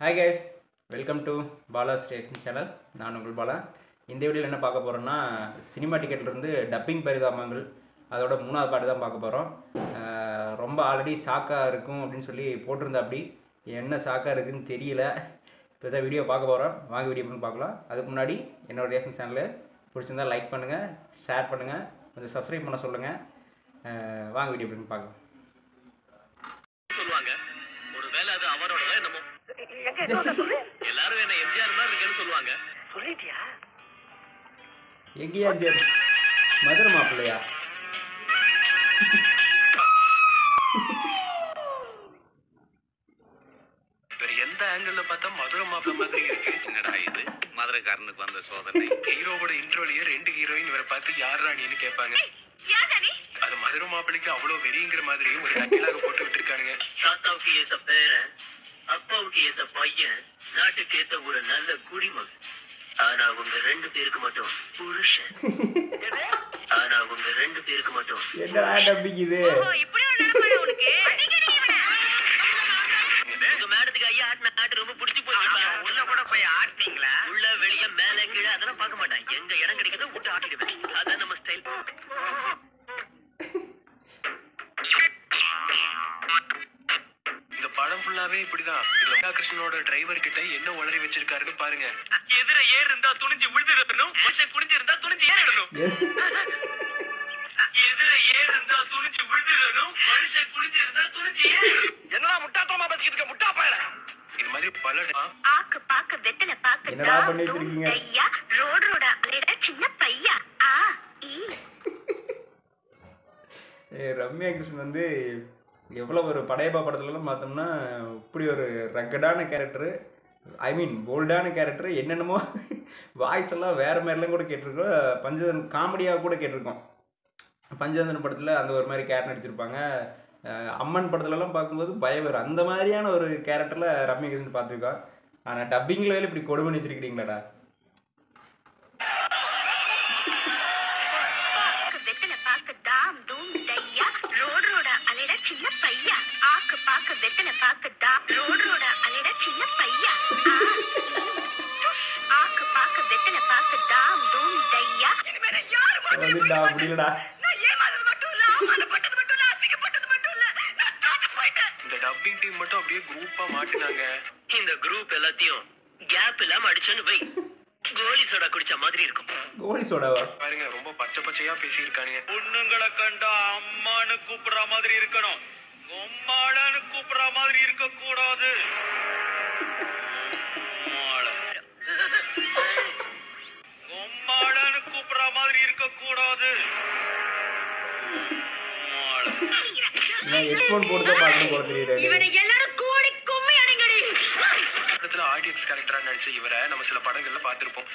Hi guys, welcome to Bala's reaction channel. நான் உங்கள் பாலா. இந்த வீடியோவில் என்ன பார்க்க போகிறோன்னா, சினிமா டிக்கெட்லேருந்து டப்பிங் பரிதாபங்கள் அதோட 3வது பாட்டு தான் பார்க்க போகிறோம். ரொம்ப ஆல்ரெடி ஷாக்காக இருக்கும் அப்படின்னு சொல்லி போட்டிருந்தா, அப்படி என்ன ஷாக்காக இருக்குதுன்னு தெரியல. இப்போ தான் வீடியோ பார்க்க போகிறோம். வாங்க வீடியோ பண்ணி பார்க்கலாம். அதுக்கு முன்னாடி என்னோடய ரியாக்ஷன் சேனலை பிடிச்சிருந்தால் லைக் பண்ணுங்கள், ஷேர் பண்ணுங்கள், கொஞ்சம் சப்ஸ்கிரைப் பண்ண சொல்லுங்கள். வாங்க வீடியோ பண்ணி பார்க்கலாம். சொல்லுவாங்க ஒரு வேலை அது அவரோட என்னமோ எல்லாரும் என்ன எம்ஜிஆர் மாதிரி இருக்குன்னு சொல்லுவாங்க. சொல்லிட்டியா? எங்கேயா எம்ஜிஆர்? மதுரை மாப்பிள்ளையா? வேற எந்த ஆங்கிள் பார்த்தா மதுரை மாப்பிள்ளை மாதிரி இருக்கு. என்னடா இது மதுரைக்காரனுக்கு வந்த சோதனை. ஹீரோவோட இன்ட்ரோலயே 2 ஹீரோயின் இவரை பார்த்து யார் ராணின்னு கேட்பாங்க. அது மதுரை மாப்பிள்ளைக்கு அவ்வளவு வெறிங்கிற மாதிரி ஒரு நக்கிலாக போட்டு விட்டுருக்கானுங்க. தாத்தாவுக்கு ஏத்த பேரன், அப்பாவுக்கு ஏத்த பையன், நாட்டுக்கு ஏத்த ஒரு நல்ல குடிமகன். ஆனா உங்க 2 பேருக்கு மட்டும் புருஷன். ஆனா உங்க 2 பேருக்கு மட்டும் என்னடா டப்பிங் இது? உங்க மேடத்துக்கு ஐயா ஆட்டின ஆட்டு ரொம்ப பிடிச்சி போச்சு. உள்ள கூட போய் ஆட்டினீங்களா? உள்ள வெளிய மேல கீழே அதெல்லாம் பார்க்க மாட்டான். எங்க இடம் கிடைக்குதோ விட்டு ஆட்டிடுவேன். அதான் நம்ம ஸ்டைல். இந்த படம் ஃபுல்லாவே இப்படிதான். இதுல கிருஷ்ணனோட டிரைவர் கிட்ட என்ன உளறி வச்சிருக்காருன்னு பாருங்க. எதிர ஏறு இருந்தா துணிஞ்சு விழுந்துடணும், மனுஷன் குனிஞ்சு இருந்தா துணிஞ்சு ஏறிடணும். எதிர ஏறு இருந்தா துணிஞ்சு விழுந்துடணும், மனுஷன் குனிஞ்சு இருந்தா துணிஞ்சு ஏறிடணும். என்னடா முட்டாத்தனமா பேசிக்கிட்டு இருக்க முட்டா பயல. இது மாதிரி பல ஆக்கு பாக்க வெத்தல பாக்க என்னடா பண்ணி வச்சிருக்கீங்க? ஐயா ரோட் ரோடா அலைட சின்ன பையா ஆ ஈ. ரம்யா கிருஷ்ணன் வந்து எவ்வளோ ஒரு படையப்பா படத்துலலாம் பார்த்தோம்னா இப்படி ஒரு ரக்கடான கேரக்டரு, ஐ மீன் போல்டான கேரக்டரு, என்னென்னமோ வாய்ஸ் எல்லாம் வேறு மாதிரிலாம் கூட கேட்டிருக்கோம். பஞ்சதன் காமெடியாக கூட கேட்டிருக்கோம். பஞ்சதந்திரன் படத்தில் அந்த ஒரு மாதிரி கேரக்டர் நடிச்சிருப்பாங்க. அம்மன் படத்துலலாம் பார்க்கும்போது பயவர் அந்த மாதிரியான ஒரு கேரக்டரில் ரம்யா கிருஷ்ணன் பார்த்துருக்கோம். ஆனால் டப்பிங்கில் வேலை இப்படி கொடுமை வச்சிருக்கிறீங்களாடா? வெத்தல பாக்க தாம் தூம் தையா ரோட் ரோடா அலைட சின்ன பையா ஆக்கு பாக்க வெத்தல பாக்க தாம் ரோட் ரோடா அலைட சின்ன பையா ஆ ஆக்கு பாக்க வெத்தல பாக்க தாம் தூம் தையா. இனிமே யார் வந்துடா முடியலடா. நான் ஏமாந்தது மட்டும் இல்ல, அவமானப்பட்டது மட்டும் இல்ல, அசிங்கப்பட்டது மட்டும் இல்ல, நான் தோத்து போயிட்டேன். இந்த டப்பிங் டீம் மட்டும் அப்படியே குரூப்பா மாட்டினாங்க. இந்த குரூப் எல்லாத்தையும் கேப் இல்லாம அடிச்சோன்னு வை, கோலி சோடா குடிச்ச மாதிரி இருக்கும். கோலி சோடாவா? பாருங்க ரொம்ப பச்சை பச்சையா பேசியிருக்கானுங்க. பொண்ணுங்களை கண்டா அம்மானு கூப்பிடுற மாதிரி இருக்கணும், அம்மாளான்னு கூப்பிடுற மாதிரி இருக்க கூடாது. அம்மாளான்னு கூப்பிடுற மாதிரி இருக்க கூடாது. ஹெட்ஃபோன் போட்டு தான் பார்க்கணும் போல தெரியுது. இவனை எல்லாரும் கூடி கும்மி அடிங்கடி. படத்துல ஆடியன்ஸ் கேரக்டரா நடிச்ச இவரை நம்ம சில படங்கள்ல பார்த்திருப்போம்.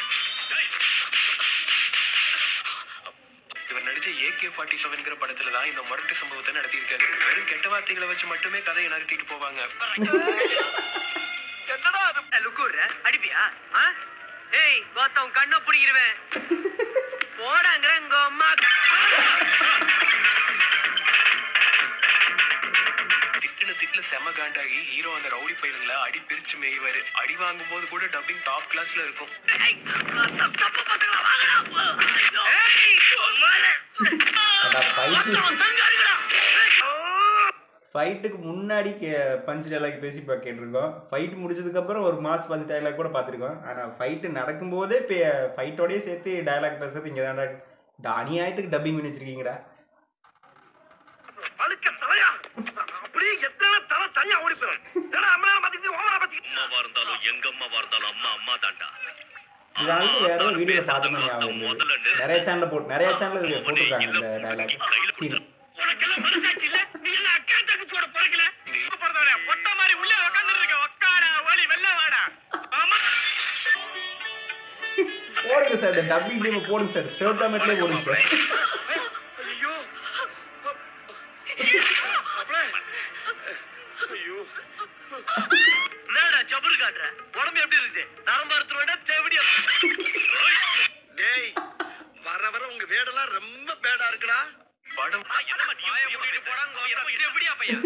இவர் நடிச்ச AK-47ங்கிற படத்துல தான் இந்த முரட்டு சம்பவத்தை நடத்தியிருக்காரு. வெறும் கெட்ட வார்த்தைகளை வச்சு மட்டுமே கதையை நடத்திட்டு போவாங்க. என்னடா அது லுக்குற அடிப்பியா? ஏய் கோத்தம் கண்ண புடிக்கிறவேன் போடாங்கற உங்க அம்மா. திட்டுல செம காண்டாகி ஹீரோ அந்த ரவுடி பையனுங்களை அடி பிரிச்சு மேய்வாரு. அடி வாங்கும் போது கூட டப்பிங் டாப் கிளாஸ்ல இருக்கும். ஃபைட்டுக்கு முன்னாடி பஞ்ச் டைலாக் பேசி கேட்டிருக்கோம். ஃபைட் முடிச்சதுக்கப்புறம் ஒரு மாஸ் பஞ்ச் டைலாக் கூட பார்த்துருக்கோம். ஆனால் ஃபைட்டு நடக்கும்போதே ஃபைட்டோடய சேர்த்து டைலாக் பேசுறது இங்கே தான்டா அநியாயத்துக்கு டப்பிங் பண்ணி வச்சிருக்கீங்கடா. இதனால வேற ஒரு வீடியோ பார்த்தோம். நிறைய சேனல் போட்டிருக்காங்க இந்த டைலாக் சீன். போடுங்க சார், இந்த டப்பிங் டீம் போடுங்க சார், ஷர்ட்டாமெட்லேயே போடுங்க சார். என்னடா ஜபரு காட்டுற? உடம்பு எப்படி இருக்கு? நரம்பாரத்து வேண்டா தேவடியா? டேய் வர வர உங்க வேடெல்லாம் ரொம்ப பேடா இருக்குடா. படம் தேவடியா பையா?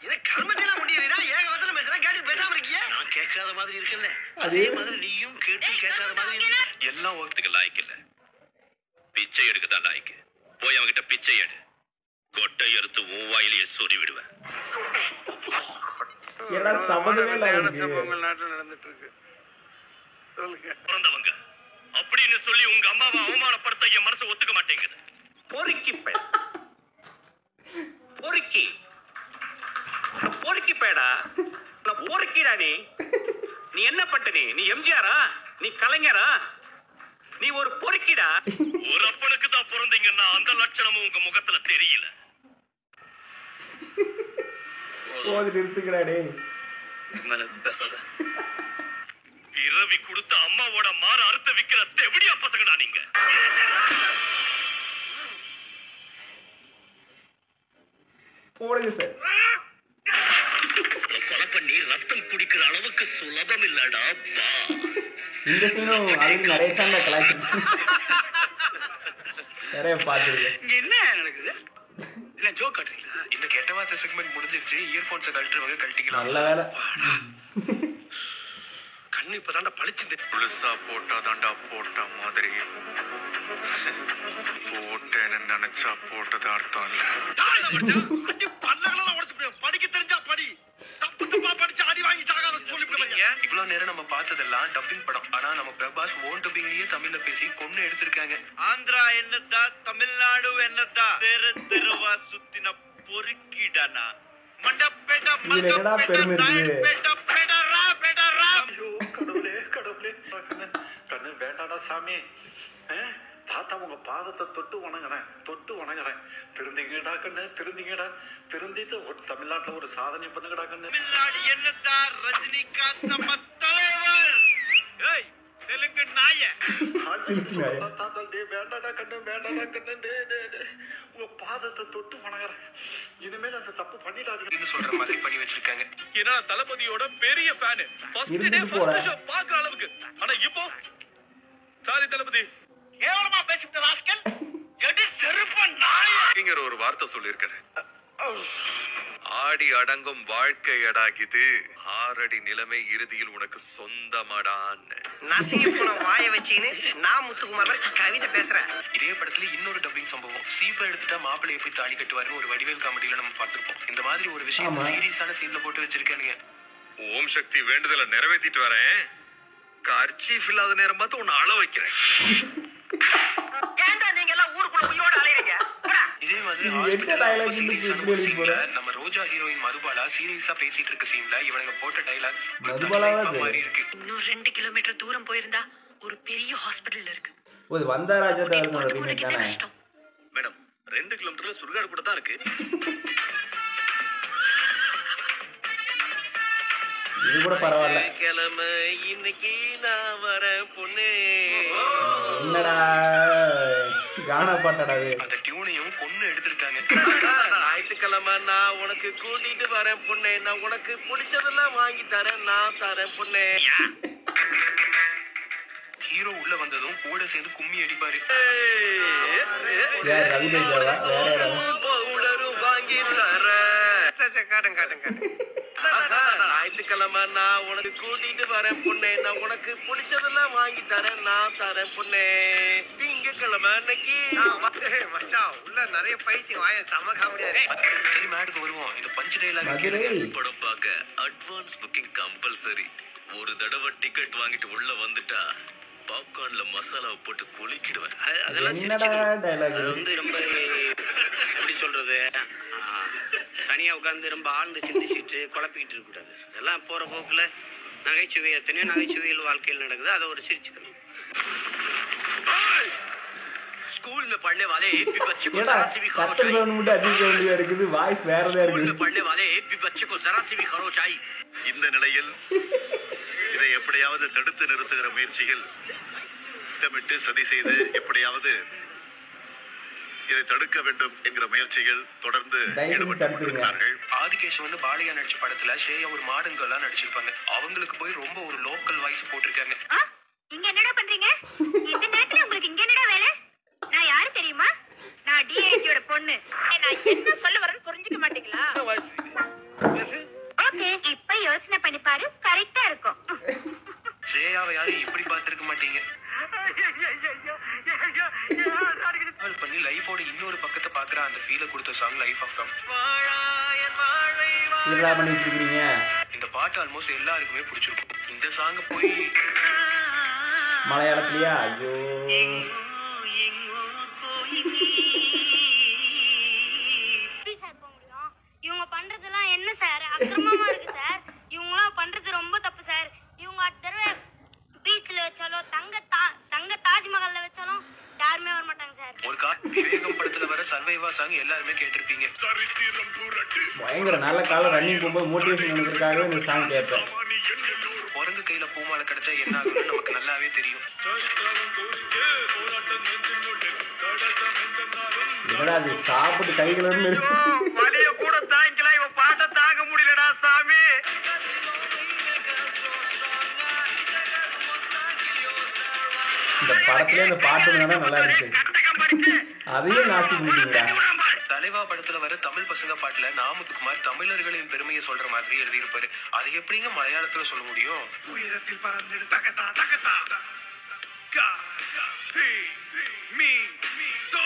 இது கர்மத்தில முடியலடா. ஏக வசனம் பேசுறா கேட்டு பேசாம இருக்கியே. நான் கேட்க கேட்காத மாதிரி இருக்குல்ல, அதே மாதிரி நீயும் கேட்டு கேட்காத மாதிரி எல்லாம் ஒருத்துக்கு லாய்க்கு இல்ல. பிச்சை எடுக்கத்தான் லாய்க்கு. போய் அவங்கிட்ட பிச்சை எடு. கொட்டை எடுத்து உன் வாயிலேயே சொறி விடுவேன். சம்பவங்கள் நாட்டில் நடந்துட்டு இருக்கு. சொல்லுங்க. பிறந்தவங்க அப்படின்னு சொல்லி உங்க அம்மாவை அவமானப்படுத்த என் மனசு ஒத்துக்க மாட்டேங்குது. பொறுக்கி பொறுக்கி பொறுக்கி பேடா, பொறுக்கிடா. நீ என்ன பட்ட? நீ எம்ஜிஆரா? நீ கலைஞரா? நீ ஒரு பொறுக்கிடா. ஒரு அப்பனுக்கு தான் பிறந்தீங்கன்னா அந்த லட்சணமும் உங்க முகத்துல தெரியல. நிறுத்துக்கிறாடே. பிறவி கொடுத்த அம்மாவோட மாற அறுத்த விக்கிற தெவடியா பசங்கடா நீங்க. போடுங்க சார். கொலை பண்ணி ரத்தம் குடிக்கிற அளவுக்கு சுலபம் இல்லடா. இந்த சீனும் அதுக்கு நிறைய சாங்க கலாச்சி நிறைய பார்த்துருக்கேன். இங்க என்ன நடக்குது? என்ன ஜோக் காட்டுறீங்களா? இந்த கெட்ட வார்த்தை செக்மெண்ட் முடிஞ்சிருச்சு. இயர்போன்ஸை கழட்டுறவங்க கழட்டிக்கலாம். நல்ல வேலை. கண்ணு இப்பதாண்டா பளிச்சுது. புதுசா போட்டாதாண்டா போட்ட மாதிரி. போட்டேன்னு நினைச்சா போட்டது அர்த்தம் இல்ல. படிக்க தெரிஞ்சா படி. தப்பு தப்பா படிச்சு அடி வாங்கி சாகாத சொல்லி. இவ்வளவு நேரம் நம்ம பார்த்ததெல்லாம் டப்பிங் படம். ஆனா நம்ம பிரபாஸ் ஓன் டப்பிங்லயே தமிழ்ல பேசி கொன்னு எடுத்திருக்காங்க. ஆந்திரா என்னடா, தமிழ்நாடு என்னடா, தெரு தெருவா சுத்தின பொறுக்கிடானா. மண்டப்பேட்டா மண்டப்பேட்டா பேட்டா பேடரா பேடரா. ஐயோ கடவுளே கடவுளே. கண்ணு வேண்டாடா சாமி. தாத்தா உங்க பாதத்தை தொட்டு வணங்குறேன். திருந்திங்கடா கண்ணு, திருந்திங்கடா. திருந்திட்டு ஒரு தமிழ்நாட்டுல ஒரு சாதனை பண்ணுங்கடா கண்ணு. தமிழ்நாடு என்னடா, ரஜினிகாந்த் நம்ம தலைவர். ஏய் தெலுங்கு நாய. தாத்தா டே வேண்டாடா கண்ணு, வேண்டாடா கண்ணு. உங்க பாதத்தை தொட்டு வணங்குறேன். இனிமேல் அந்த தப்பு பண்ணிடாதீங்கன்னு சொல்ற மாதிரி பண்ணி வச்சிருக்காங்க. ஏன்னா தளபதியோட பெரிய fan. First day first show பார்க்குற அளவுக்கு. ஆனா இப்போ சாரி தளபதி, கேவலமா பேசிட்ட ராஸ்கல். எடி செருப்ப நாயங்கிற ஒரு வார்த்தை சொல்லியிருக்காரு. ஆடி அடங்கும் வாழ்க்கையடாகிது, ஆறடி நிலைமை இறுதியில் உனக்கு சொந்தமாடான்னு. நசிங்க போன வாயை வச்சுன்னு நான் முத்துக்குமார் கவிதை பேசுறேன். இதே படத்துல இன்னொரு டப்பிங் சம்பவம். சீப்பை எடுத்துட்டா மாப்பிள்ளை எப்படி தாலி கட்டுவாருன்னு ஒரு வடிவேல் காமெடியில நம்ம பார்த்திருப்போம். இந்த மாதிரி ஒரு விஷயம் சீரியஸான சீன்ல போட்டு வச்சிருக்கானுங்க. ஓம் சக்தி வேண்டுதலை நிறைவேற்றிட்டு வரேன். கர்ச்சீஃப் இல்லாத நேரம் பார்த்து உன்னை அழ வைக்கிறேன். ஏன்டா நீங்க எல்லாம் ஊருக்குள்ள உயிரோட அலையறீங்க? இதே மாதிரி நம்ம ரோஜா ஹீரோயின் மதுபாலா சீரியஸா பேசிட்டு இருக்க சீன்ல இவனுங்க போட்ட டைலாக் மாதிரி இருக்கு. இன்னும் 2 கிலோமீட்டர் தூரம் போயிருந்தா ஒரு பெரிய ஹாஸ்பிடல் இருக்கு. ஒரு வந்தாராஜா தான் கஷ்டம். மேடம் 2 கிலோமீட்டர்ல சுடுகாடு கூட தான் இருக்கு. இது கூட பரவாயில்ல. கிழமை இன்னைக்கு நான் வரேன் பொண்ணே. என்னடா கானா பாட்டடா அது. அந்த டியூனையும் கொன்னு எடுத்திருக்காங்க. ஞாயிற்றுக்கிழமை நான் உனக்கு கூட்டிட்டு வரேன் பொண்ணே. நான் உனக்கு பிடிச்சதெல்லாம் வாங்கி தரேன். நான் தரேன் பொண்ணே. ஹீரோ உள்ள வந்ததும் கூட சேர்ந்து கும்மி அடிப்பாரு. வாங்கி தரேன். ஞாயிற்றுக்கிழமை நான் உனக்கு கூட்டிட்டு வரேன் பொண்ணே. நான் உனக்கு பிடிச்சதெல்லாம் வாங்கி தரேன். நான் தரேன் பொண்ணே. திங்கக்கிழமை அன்னைக்கு உள்ள நிறைய பைத்தியம் வாய சம காமெடியா. சரி மேட்டுக்கு வருவோம். இந்த பஞ்ச் டைலாக் படம் பார்க்க அட்வான்ஸ் புக்கிங் கம்பல்சரி. ஒரு தடவை டிக்கெட் வாங்கிட்டு உள்ள வந்துட்டா பாப்கார்ன்ல மசாலாவை போட்டு குளிக்கிடுவேன். அதெல்லாம் ரொம்ப எப்படி சொல்றது, தனியா உட்கார்ந்து ரொம்ப ஆழ்ந்து சிந்திச்சுட்டு குழப்பிக்கிட்டு இருக்க கூடாது. அதெல்லாம் போற போக்குல நகைச்சுவை எத்தனையோ நகைச்சுவைகள் வாழ்க்கையில் நடக்குது. அதை ஒரு சிரிச்சுக்கணும். स्कूल में पढ़ने वाले एक भी बच्चे को जरा सी भी खरोच आई। இருக்குது வாய்ஸ் வேறதா இருக்கு. स्कूल में पढ़ने वाले एक भी बच्चे को जरा सी भी खरोच आई। இந்த நிலையில் இதை எப்படியாவது தடுத்து நிறுத்துகிற முயற்சிகள் திட்டமிட்டு சதி செய்து எப்படியாவது இதை தடுக்க வேண்டும் என்கிற முயற்சிகள் தொடர்ந்து ஈடுபட்டுள்ளார்கள். ஆதிகேஷவன் பாலையா நடிச்ச படத்துல ஸ்ரேயா ஒரு மாடர்ன் கேர்லா நடிச்சிருப்பாங்க. அவங்களுக்கு போய் ரொம்ப ஒரு லோக்கல் வாய்ஸ் போட்டிருக்காங்க. இங்க என்னடா பண்றீங்க? இந்த நேரத்துல உங்களுக்கு இங்க என்னடா வேலை? நான் யாரு தெரியுமா? நான் டிஐஜியோட பொண்ணு. நான் என்ன சொல்ல வரேன்னு புரிஞ்சுக்க மாட்டீங்களா? ஓகே, இப்ப யோசனை பண்ணி பாரு, கரெக்டா இருக்கும். சர்வையாவை யாரும் இப்படி பார்த்திருக்க மாட்டீங்க. பண்ணி லைஃபோட இன்னொரு பக்கத்தை பாக்குற அந்த ஃபீலை கொடுத்த சாங் லைஃப் ஆஃப் ரம். என்னடா பண்ணிட்டு இருக்கீங்க? இந்த பாட்டு ஆல்மோஸ்ட் எல்லாருக்குமே பிடிச்சிருக்கும். இந்த சாங் போய் மலையாளத்திலயா? ஐயோ இவங்க பண்றதெல்லாம் என்ன சார் அக்கிரமமா இருக்கு சார். இவங்களாம் பண்றது ரொம்ப தப்பு சார். இவங்க அடுத்த தடவை பீச்ல வச்சாலும் தங்க தாஜ்மஹால்ல வச்சாலும் யாருமே வர மாட்டாங்க சார். ஒரு விவேகம் படத்துல வர சர்வைவா சாங் எல்லாருமே கேட்டிருப்பீங்க. பயங்கர நல்ல காலம் ரன்னிங் போகும்போது மோட்டிவேஷன் பண்ணுறதுக்காகவே இந்த சாங் கேட்பேன். குரங்கு கையில பூமாலை கிடைச்சா என்ன ஆகும்னு நமக்கு நல்லாவே தெரியும். என்னடா அது சாப்பிட்டு கைகளன்னு வலிய கூட தாங்கிக்கல, இவன் பாட்டை தாங்க முடியலடா சாமி. இந்த படத்துல இந்த பாட்டு நல்லா இருந்துச்சு, அதையும் நாஸ்தி பண்ணிட்டீங்களா? தலைவா படத்துல வர தமிழ் பசங்க பாட்டுல நாமுத்துக்குமார் தமிழர்களின் பெருமையை சொல்ற மாதிரி எழுதியிருப்பாரு. அது எப்படிங்க மலையாளத்துல சொல்ல முடியும்? உயரத்தில் பறந்துடு தகதா தகதா கா தி மீ தோ.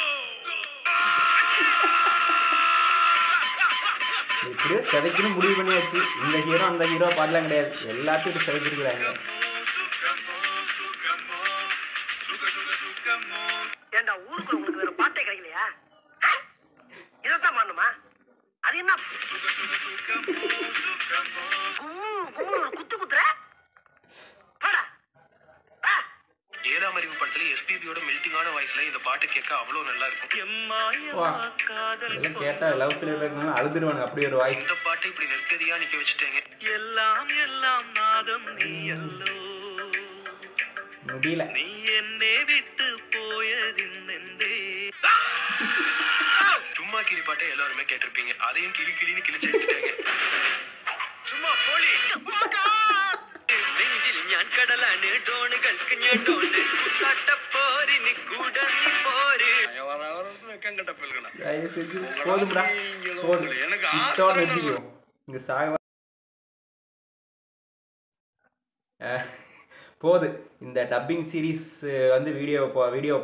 இப்படியே சிதைக்கணும் முடிவு பண்ணியாச்சு. இந்த ஹீரோ அந்த ஹீரோ பாடலாம் கிடையாது, எல்லாத்தையும் சிதைச்சிருக்கிறாங்க. ஏண்டா ஊருக்குள்ள உங்களுக்கு வேற பாட்டே கிடைக்கலையா? இதத்தான் பண்ணுமா? அது என்ன ஒரு குத்து குத்துற? ஏழாம் அறிவு படத்துல எஸ்பிபியோட மெல்டிங்கான வாய்ஸ்ல இந்த பாட்டு கேட்க அவ்வளவு நல்லா இருக்கும். இதெல்லாம் கேட்டா லவ் ஃபெயிலியர் இருக்கணும் அழுதுருவாங்க, அப்படி ஒரு வாய்ஸ். இந்த பாட்டை இப்படி நெருக்கதியா நிக்க வச்சுட்டேங்க. எல்லாம் எல்லாம் நாதம் நீ அல்லோ, முடியல. நீ என்னை விட்டு போயதின்னெந்தே. சும்மா கிளி பாட்டை எல்லாருமே கேட்டிருப்பீங்க. அதையும் கிளி கிளின்னு கிழிச்சு எடுத்துட்டாங்க. சும்மா போலி നെഞ്ചിൽ ഞാൻ കടലാണ് ഡോണുകൾക്ക് ഞാൻ ഡോണ് കാട്ടപ്പോരി നീ കൂടെ നീ പോര്. தயவு செஞ்சு போதும்டா, போதும், இதோட நிறுத்திக்குவோம். இங்க சாக போது. இந்த டப்பிங் சீரீஸ் வந்து வீடியோ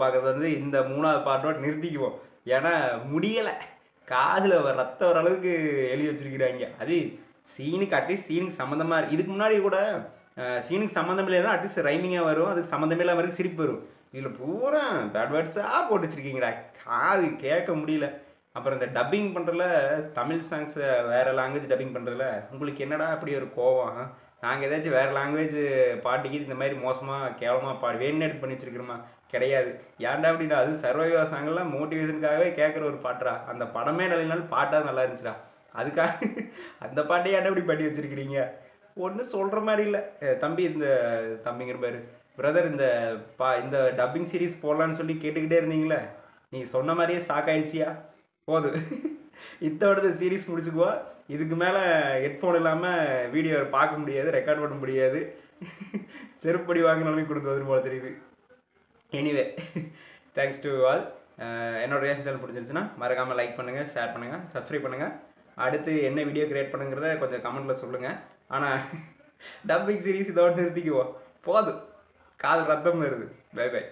பார்க்குறது வந்து இந்த 3வது பார்ட்டோட நிறுத்திக்குவோம். ஏன்னா முடியலை, காதில் ரத்த வர அளவுக்கு எழுதி வச்சிருக்கிறாங்க. அது சீனுக்கு அட்லீஸ்ட் சீனுக்கு சம்மந்தமாக, இதுக்கு முன்னாடி கூட சீனுக்கு சம்மந்தம் இல்லைன்னா அட்லீஸ்ட் ரைமிங்காக வரும், அதுக்கு சம்மந்தமே இல்லாமல் வரைக்கும் சிரிப்பு வரும். இதில் பூரா பேட் வேர்ட்ஸாக போட்டு வச்சுருக்கீங்கடா, காது கேட்க முடியல. அப்புறம் இந்த டப்பிங் பண்ணுறதுல தமிழ் சாங்ஸை வேறு லாங்குவேஜ் டப்பிங் பண்ணுறதுல உங்களுக்கு என்னடா அப்படி ஒரு கோவம்? நாங்கள் ஏதாச்சும் வேறு லாங்குவேஜ் பாட்டுக்கு இந்த மாதிரி மோசமாக கேவலமாக வேணுன்னு எடுத்து பண்ணி வச்சுருக்கிறோமா? கிடையாது. ஏன்டா அப்படின்னா அது சர்வைவா சாங்கெல்லாம் மோட்டிவேஷனுக்காகவே கேட்குற ஒரு பாட்டுறா. அந்த படமே நல்லனாலும் பாட்டாக நல்லா இருந்துச்சுடா, அதுக்காக அந்த பாட்டை ஏன்டா இப்படி பண்ணி வச்சுருக்கிறீங்க? ஒன்றும் சொல்கிற மாதிரி இல்லை. தம்பி, இந்த தம்பிங்கிற பேர் பிரதர், இந்த டப்பிங் சீரீஸ் போடலான்னு சொல்லி கேட்டுக்கிட்டே இருந்தீங்களே, நீ சொன்ன மாதிரியே ஷாக் ஆகிடுச்சியா? போதும், இத்தோட சீரீஸ் முடிச்சுக்குவோம். இதுக்கு மேலே ஹெட்ஃபோன் இல்லாமல் வீடியோ பார்க்க முடியாது, ரெக்கார்ட் பண்ண முடியாது. செருப்படி வாங்கினாலுமே கொடுத்து வந்துடும் போல தெரியுது. Anyway, thanks to all. என்னோட ரியாக்ஷன் சேனல் பிடிச்சிருச்சுன்னா மறக்காமல் லைக் பண்ணுங்கள், ஷேர் பண்ணுங்கள், சப்ஸ்கிரைப் பண்ணுங்கள். அடுத்து என்ன வீடியோ கிரியேட் பண்ணுங்கிறத கொஞ்சம் கமெண்ட்டில் சொல்லுங்கள். ஆனால் டப்பிங் சீரீஸ் இதோட நிறுத்திக்குவோம், போதும், காது ரத்தம் வருது. Bye by.